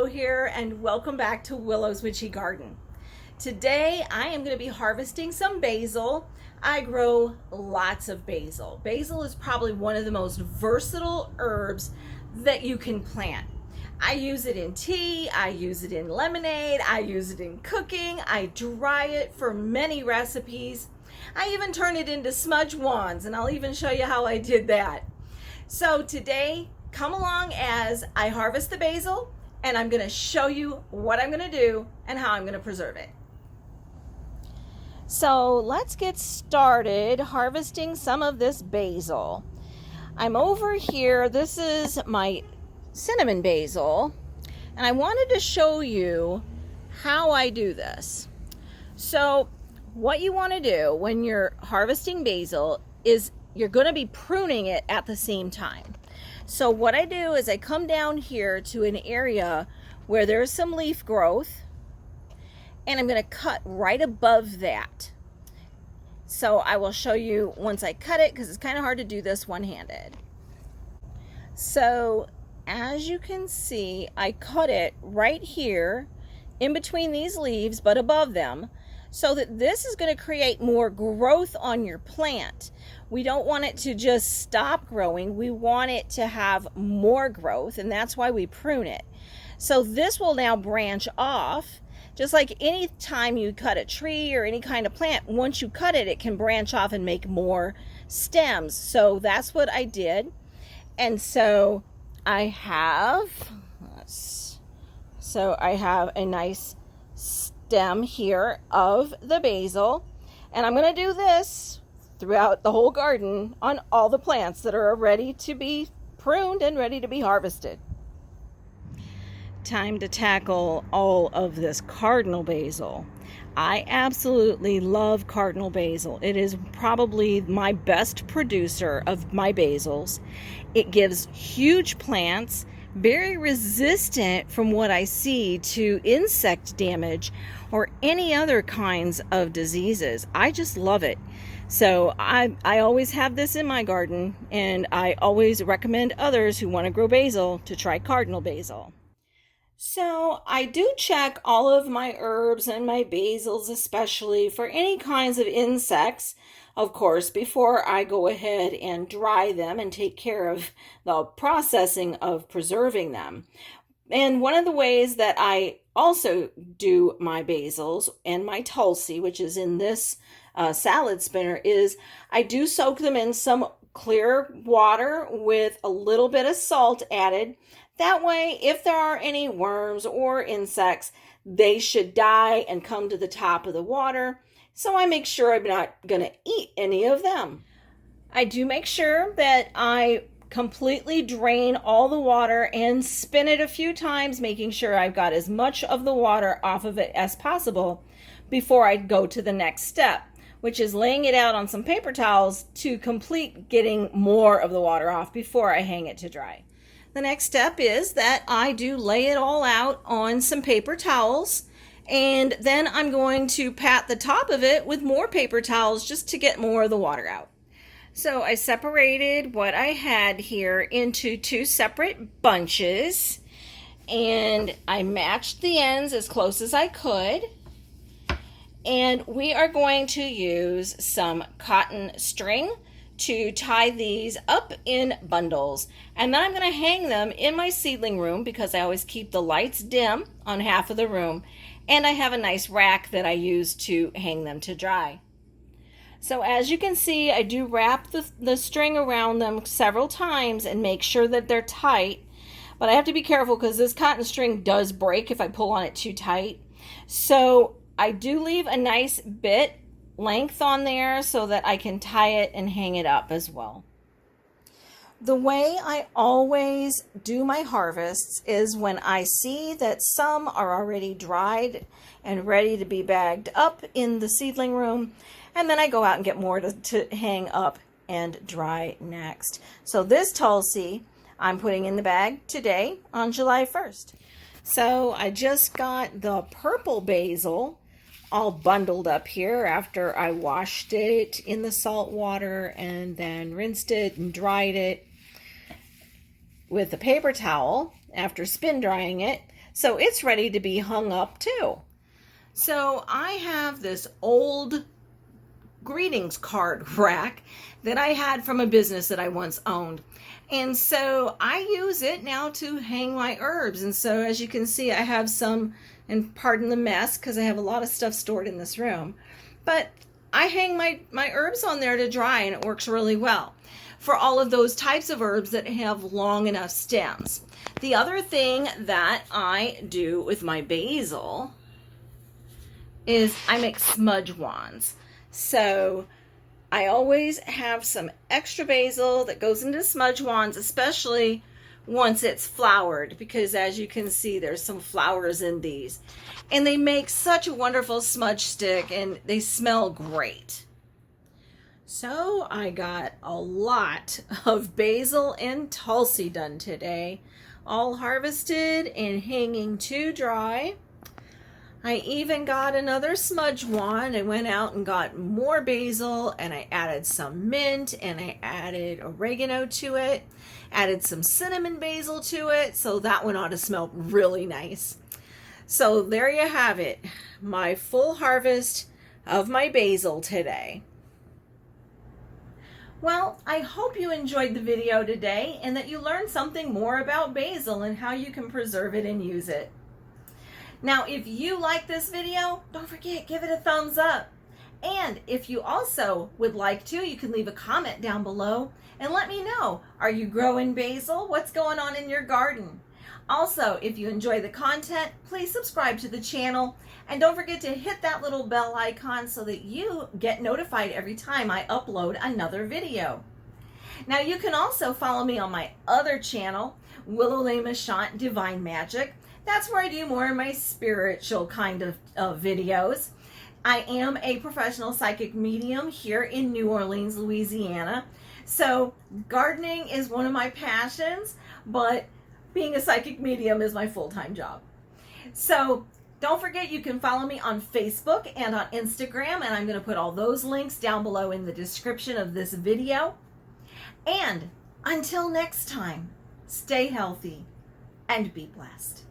Willow here, and welcome back to Willow's Witchy Garden. Today I am going to be harvesting some basil. I grow lots of basil. Basil is probably one of the most versatile herbs that you can plant. I use it in tea, I use it in lemonade, I use it in cooking, I dry it for many recipes. I even turn it into smudge wands, and I'll even show you how I did that. So today, come along as I harvest the basil, and I'm going to show you what I'm going to do and how I'm going to preserve it. So let's get started harvesting some of this basil. I'm over here. This is my cinnamon basil, and I wanted to show you how I do this. So what you want to do when you're harvesting basil is you're going to be pruning it at the same time. So what I do is I come down here to an area where there's some leaf growth, and I'm going to cut right above that. So I will show you once I cut it, because it's kind of hard to do this one-handed. So as you can see, I cut it right here in between these leaves but above them, so that this is going to create more growth on your plant. We don't want it to just stop growing. We want it to have more growth, and that's why we prune it. So this will now branch off. Just like any time you cut a tree or any kind of plant, once you cut it, it can branch off and make more stems. So that's what I did. And so I have a nice stem here of the basil, and I'm going to do this throughout the whole garden on all the plants that are ready to be pruned and ready to be harvested. Time to tackle all of this cardinal basil. I absolutely love cardinal basil. It is probably my best producer of my basils. It gives huge plants, very resistant from what I see to insect damage or any other kinds of diseases. I just love it. So I always have this in my garden, and I always recommend others who want to grow basil to try cardinal basil. So I do check all of my herbs and my basils especially for any kinds of insects, of course, before I go ahead and dry them and take care of the processing of preserving them. And one of the ways that I also do my basils and my Tulsi, which is in this salad spinner, is I do soak them in some clear water with a little bit of salt added. That way, if there are any worms or insects, they should die and come to the top of the water. So I make sure I'm not going to eat any of them. I do make sure that I completely drain all the water and spin it a few times, making sure I've got as much of the water off of it as possible before I go to the next step, which is laying it out on some paper towels to complete getting more of the water off before I hang it to dry. The next step is that I do lay it all out on some paper towels, and then I'm going to pat the top of it with more paper towels just to get more of the water out. So I separated what I had here into two separate bunches, and I matched the ends as close as I could. And we are going to use some cotton string to tie these up in bundles. And then I'm going to hang them in my seedling room, because I always keep the lights dim on half of the room. And I have a nice rack that I use to hang them to dry. So as you can see, I do wrap the string around them several times and make sure that they're tight. But I have to be careful, because this cotton string does break if I pull on it too tight. So I do leave a nice bit length on there so that I can tie it and hang it up as well. The way I always do my harvests is when I see that some are already dried and ready to be bagged up in the seedling room, and then I go out and get more to hang up and dry next. So this Tulsi I'm putting in the bag today on July 1st. So I just got the purple basil all bundled up here after I washed it in the salt water and then rinsed it and dried it with a paper towel after spin drying it. So it's ready to be hung up too. So I have this old greetings card rack that I had from a business that I once owned. And so I use it now to hang my herbs. And so as you can see, I have some, and pardon the mess because I have a lot of stuff stored in this room, but I hang my herbs on there to dry, and it works really well for all of those types of herbs that have long enough stems. The other thing that I do with my basil is I make smudge wands. So I always have some extra basil that goes into smudge wands, especially once it's flowered, because as you can see, there's some flowers in these. And they make such a wonderful smudge stick, and they smell great. So I got a lot of basil and Tulsi done today, all harvested and hanging to dry. I even got another smudge wand. I went out and got more basil, and I added some mint, and I added oregano to it, added some cinnamon basil to it, so that one ought to smell really nice. So there you have it, my full harvest of my basil today. Well, I hope you enjoyed the video today and that you learned something more about basil and how you can preserve it and use it. Now, if you like this video, don't forget, give it a thumbs up. And if you also would like to, you can leave a comment down below and let me know, are you growing basil? What's going on in your garden? Also, if you enjoy the content, please subscribe to the channel, and don't forget to hit that little bell icon so that you get notified every time I upload another video. Now, you can also follow me on my other channel, Willow Mechant Divine Magic. That's where I do more of my spiritual kind of videos. I am a professional psychic medium here in New Orleans, Louisiana. So gardening is one of my passions, but being a psychic medium is my full-time job. So don't forget, you can follow me on Facebook and on Instagram, and I'm going to put all those links down below in the description of this video. And until next time, stay healthy and be blessed.